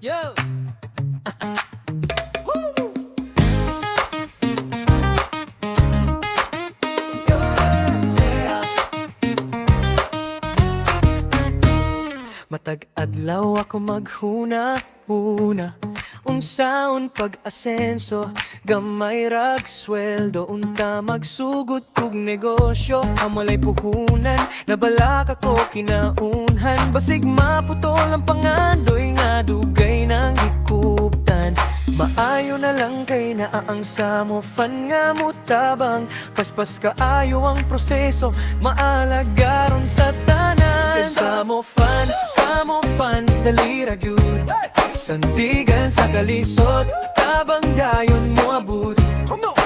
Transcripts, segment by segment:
Yo! Matag adlaw ako maghuna-huna unsaon pag-asenso gamay rag sweldo unta magsugod og negosyo amalay puhunan nabalak ako kinaunhan basig maputol ang pangandoy nga dugay nang hikuptan maayo na lang kay naaang samofan nga mutabang paspas kaayo ang proseso maalagaron sa tanan Samofan, dali ra gyud sandigan sa kalisod tabang dayon mo abot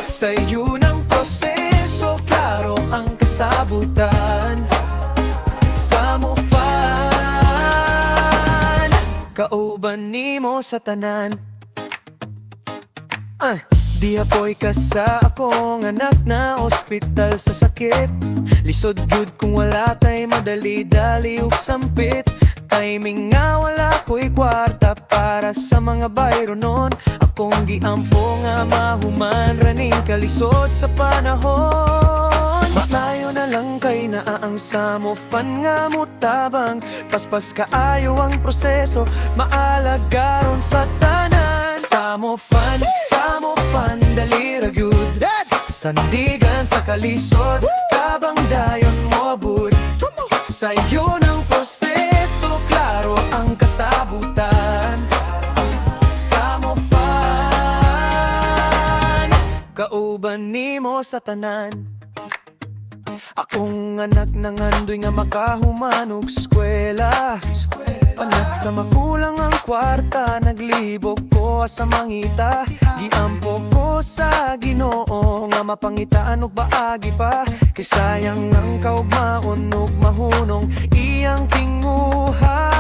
sa iyo ng proseso klaro ang kasabutan Samofan kauban nimo sa tanan Di apoy ka sa akong anak na ospital sa sakit Lisod gyud kung wala tay madali-dali ug sampit Timing nga wala ko'y kwarta para sa mga bayro nun Akong giampo nga mahuman raning kalisod sa panahon Malayo na lang kay naaang samofan nga mutabang Paspas kaayo ang proseso maalagaron sa tanan Samofan, dali ra gyud sandigan sa kalisod tabang dayon mo abot sa iyo ng proseso klaro ang kasabutan Samofan kauban nimo sa tanan akong anak nangandoy nga makahumanog eskwela Panak sa makulang ang kwarta Naglibog ko sa mangita Giampo ko sa Ginoo Nga mapangitaan ug baagi pa Kay sayang ang kaugmaon ug mahunong Iyang tinguha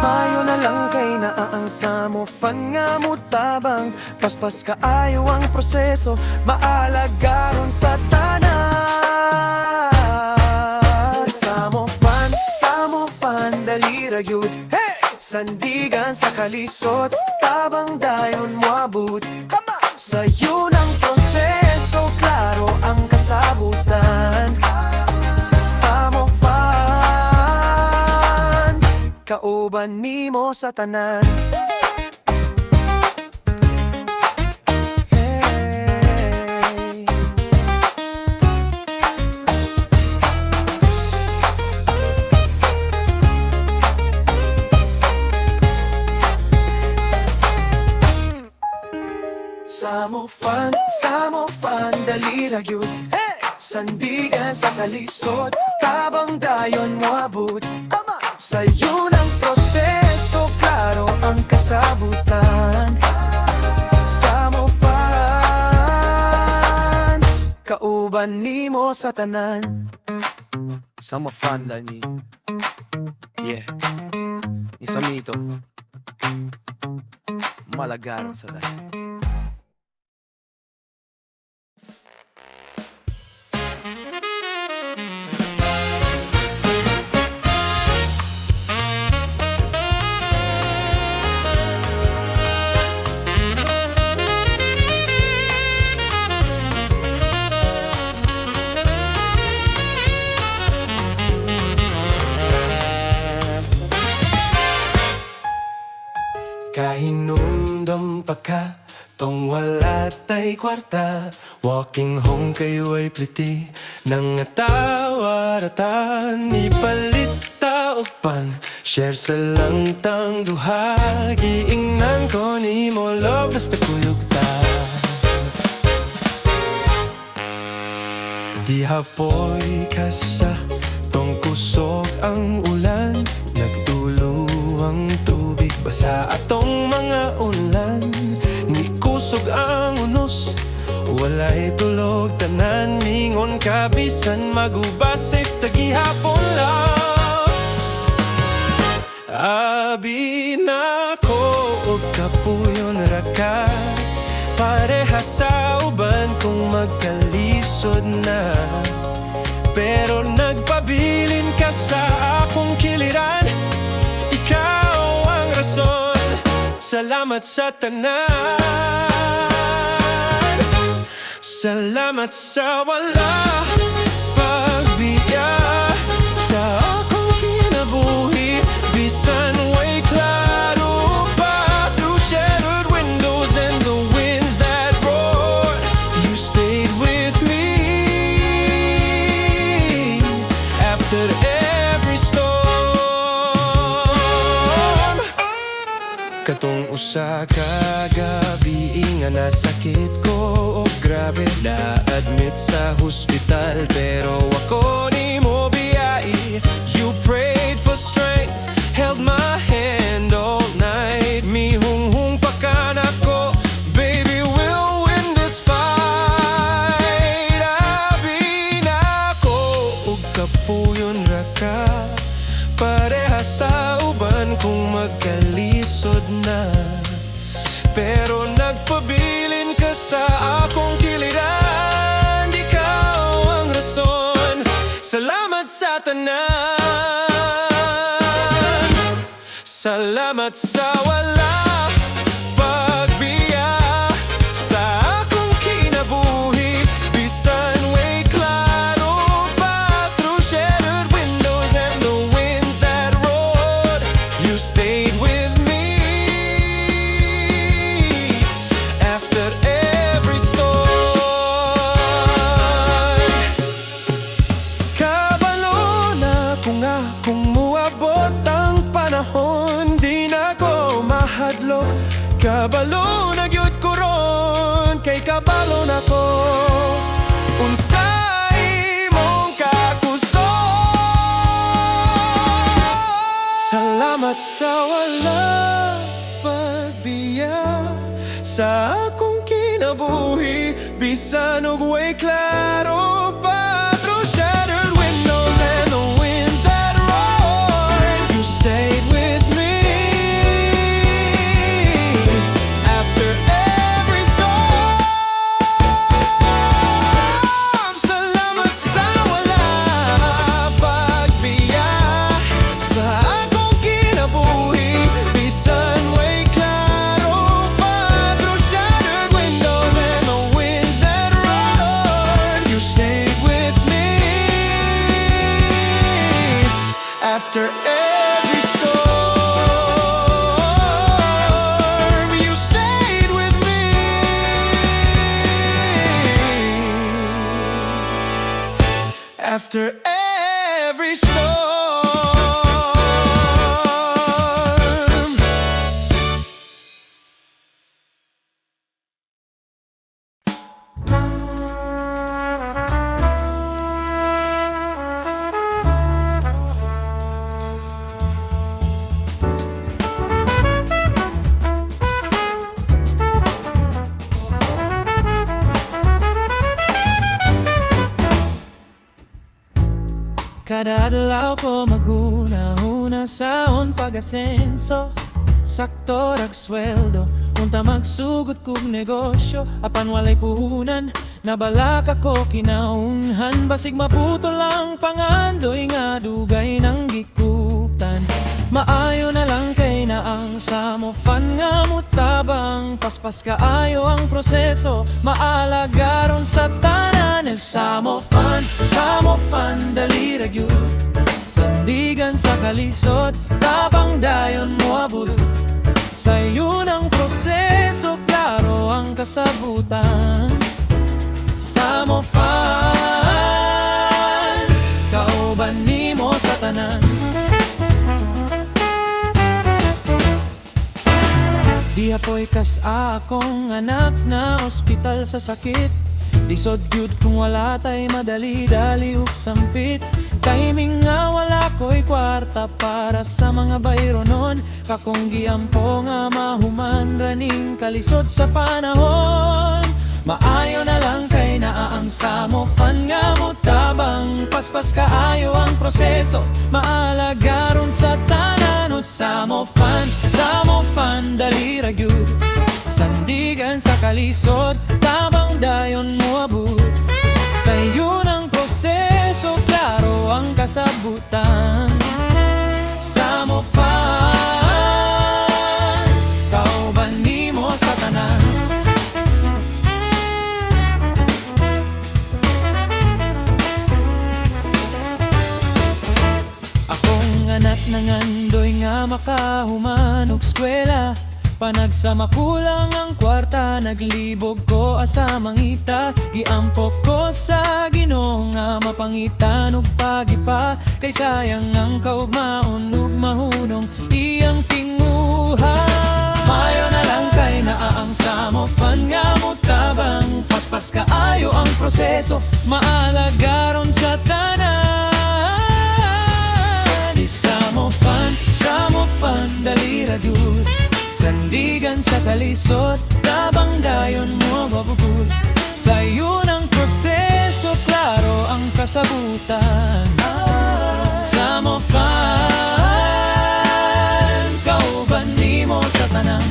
Mayo na lang kay naaang samofan nga mutabang Paspas kaayo ang proseso Maalagaron sa tanan Samofan, dali ra gyud sandigan sa kalisod tabang dayon mo abot sa iyo ng proseso klaro ang kasabutan Samofan kauban nimo sa tanan Samofan, dali ra gyud sandigan sa kalisod tabang dayon mo abot sa iyo ng proseso klaro ang kasabutan Samofan kauban nimo sa tanan Samofan dani yeah ni samito malagaron sa dahi Kahinumdum pa ka tong wala tay kwarta Walking home kayo ay pliti nang atawaratan Ipalita og pan share sa langtang duha Giingnan ko ni mo love basta kuyog ta Di hapoy ka sa tong kusog ang ulan Nagtulo ang tubig basa atong mga ulan Ni kusog ang unos walay tulog tanan mingon kabisan maguba safe tagihapon lang Abi na ko og kapuyon ra ka pareha sa uban kung magkalisod na Pero nagpabilin ka sa akong kiliran Ikaw ang rason salamat sa tanan. Salamat sa wala pagbiya sa akong kinabuhi. Bisan way klaro pa through shattered windows and the winds that roared, you stayed with me after every storm. Katong usa ka gabi nga nasakit ko, oh grabe, na-admit sa hospital, pero ako ni mo biyai. You prayed for strength, held my hand all night. Mihunghung pa ka na ko, baby, we'll win this fight. Abi na ko, ug kapuyon ra ka, pareha sa uban kung magkalisod na. Pero nagpabilin ka sa akong kiliran, ikaw ang rason. Salamat sa tanan. Salamat sa wala pagbiya sa akong kinabuhi. Bisan way klaro pa through shattered windows and the winds that roared, you stayed with me after every storm. Kabalo na ko nga kung muabot ang panahon, di na ko mahadlok. Kabalo na gyud ko ron, kay kabalo na ko unsay mong kakusot. Salamat sa wala pagbiya sa akong kinabuhi. Bisan og way klaro pa through shattered windows and the winds that roared, you stayed with me after every storm. Salamat sa wala pagbiya sa akong kinabuhi. Bisan way klaro pa through shattered windows and the winds that roared, you stayed with me after every storm. You stayed with me after every storm. Kada adlaw ko maghuna-huna saon pag-asenso, sakto rag sweldo, unta magsugod kog negosyo. Apan walay puhunan, nabalak ako kinaunhan. Basig maputo lang pangandoy nga dugay ng gikutan. Maayo na lang kay na ang samofan nga mutabang, paspas kaayo ang proseso, maalagaron sa tanan. El samofan, samofan, dali ra gyud, sandigan sa kalisod, tabang dayon mo abot. Sa'yo ng proseso, klaro ang kasabutan. Samofan, kauban nimo sa tanan. Di apoy kas akong anak na ospital sa sakit. Lisod gyud kung wala tay madali-dali ug sampit. Timing nga wala ko'y kwarta para sa mga bayronon. Kakong giampo nga mahuman raning kalisod sa panahon. Maayo na lang kay naa ang samofan nga mutabang, paspas kaayo ang proseso, maalagaron sa tanan. O samofan, samofan, dali ra gyud, sandigan sa kalisod, tabang dayon mo abot. Sa'yo ng proseso, klaro ang kasabutan. Samofan, nangandoy nga makahuman og eskwela. Panagsama kulang ang kwarta, naglibog ko asa mangita. Giampok ko sa Ginoo nga mapangitan og pagipa. Kay sayang ang kaugmaon ug mahunong iyang tinguha. Mayo na lang kay naa ang samofan nga mutabang. Paspas kaayo ang proseso, maalagaron sa tanan. Samofan, dali ra gyud. Sandigan sa kalisod, tabang dayon mo babugod. Sa'yo ng proseso, klaro ang kasabutan. Samofan, kauban nimo sa tanan.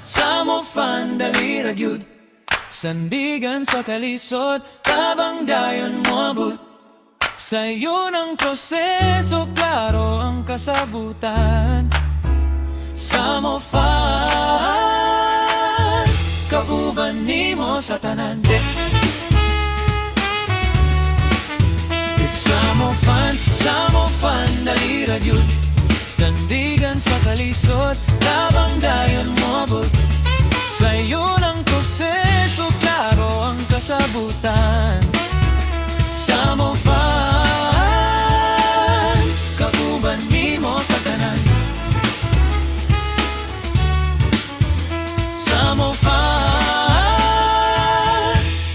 Samofan, dali ra gyud. Sandigan sa kalisod, tabang dayon mo abot. Sa'yo ng proseso, klaro ang kasabutan. Samofan, kauban nimo sa tanan. Samofan, dali ra gyud. Sandigan sa kalisod, tabang dayon mo abot. Sa'yo ng proseso, klaro ang kasabutan. Samofan, kauban nimo sa tanan. Samofan,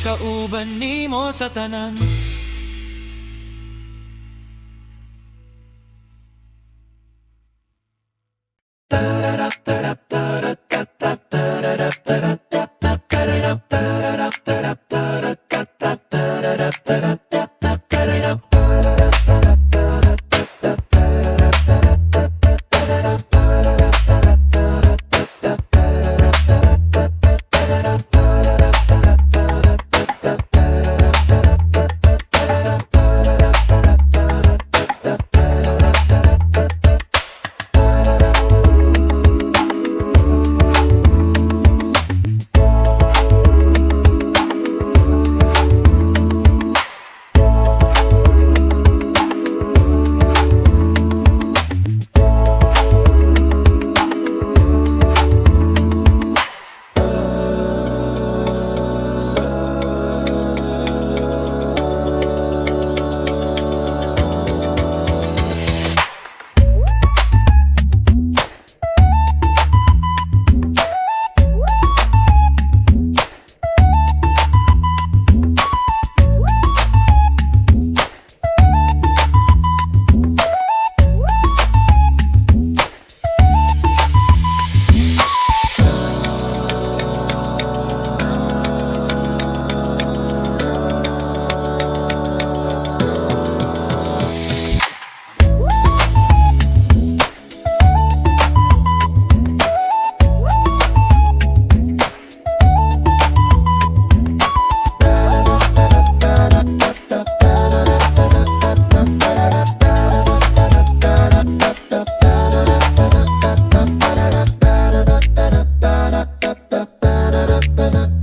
kauban nimo sa tanan. Ba-da-ba-da-ba-da